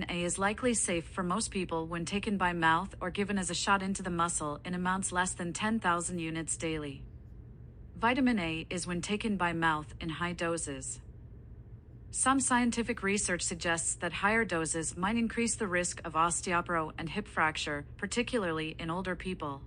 A is likely safe for most people when taken by mouth or given as a shot into the muscle in amounts less than 10,000 units daily. Vitamin A is when taken by mouth in high doses. Some scientific research suggests that higher doses might increase the risk of osteoporosis and hip fracture, particularly in older people.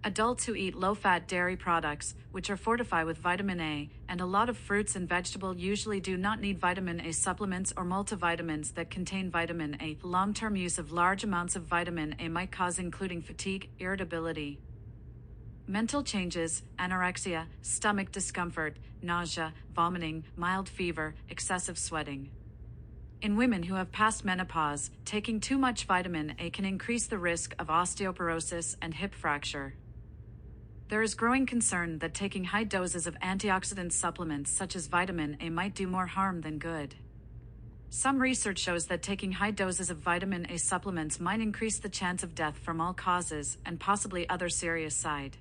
Adults who eat low-fat dairy products, which are fortified with vitamin A, and a lot of fruits and vegetables usually do not need vitamin A supplements or multivitamins that contain vitamin A. Long-term use of large amounts of vitamin A might cause including fatigue, irritability, mental changes, anorexia, stomach discomfort, nausea, vomiting, mild fever, excessive sweating. In women who have passed menopause, taking too much vitamin A can increase the risk of osteoporosis and hip fracture. There is growing concern that taking high doses of antioxidant supplements such as vitamin A might do more harm than good. Some research shows that taking high doses of vitamin A supplements might increase the chance of death from all causes and possibly other serious side.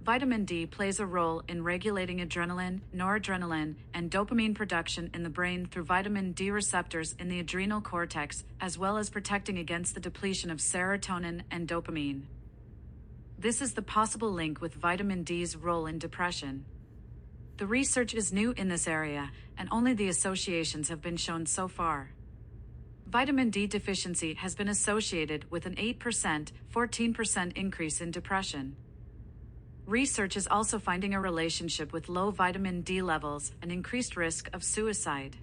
Vitamin D plays a role in regulating adrenaline, noradrenaline, and dopamine production in the brain through vitamin D receptors in the adrenal cortex, as well as protecting against the depletion of serotonin and dopamine. This is the possible link with vitamin D's role in depression. The research is new in this area, and only the associations have been shown so far. Vitamin D deficiency has been associated with an 8%, 14% increase in depression. Research is also finding a relationship with low vitamin D levels and increased risk of suicide.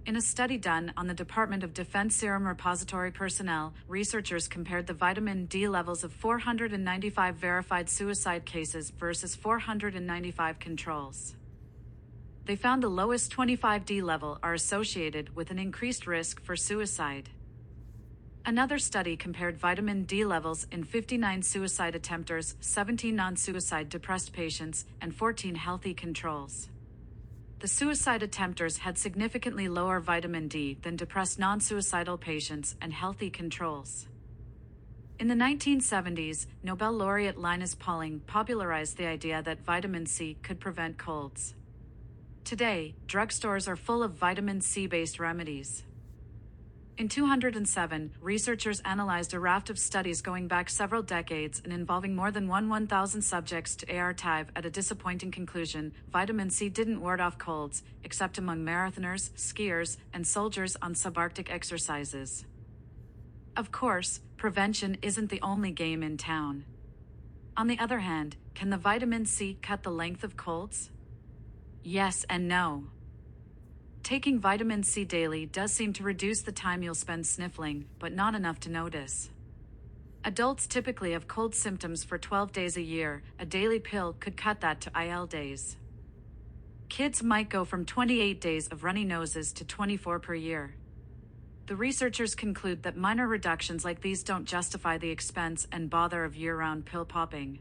In a study done on the Department of Defense Serum Repository personnel, researchers compared the vitamin D levels of 495 verified suicide cases versus 495 controls. They found the lowest 25D level are associated with an increased risk for suicide. Another study compared vitamin D levels in 59 suicide attempters, 17 non-suicide depressed patients, and 14 healthy controls. The suicide attempters had significantly lower vitamin D than depressed non-suicidal patients and healthy controls. In the 1970s, Nobel laureate Linus Pauling popularized the idea that vitamin C could prevent colds. Today, drugstores are full of vitamin C-based remedies. In 2007, researchers analyzed a raft of studies going back several decades and involving more than 1,000 subjects to arrive at a disappointing conclusion: vitamin C didn't ward off colds, except among marathoners, skiers, and soldiers on subarctic exercises. Of course, prevention isn't the only game in town. On the other hand, can the vitamin C cut the length of colds? Yes and no. Taking vitamin C daily does seem to reduce the time you'll spend sniffling, but not enough to notice. Adults typically have cold symptoms for 12 days a year. A daily pill could cut that to IL days. Kids might go from 28 days of runny noses to 24 per year. The researchers conclude that minor reductions like these don't justify the expense and bother of year-round pill popping.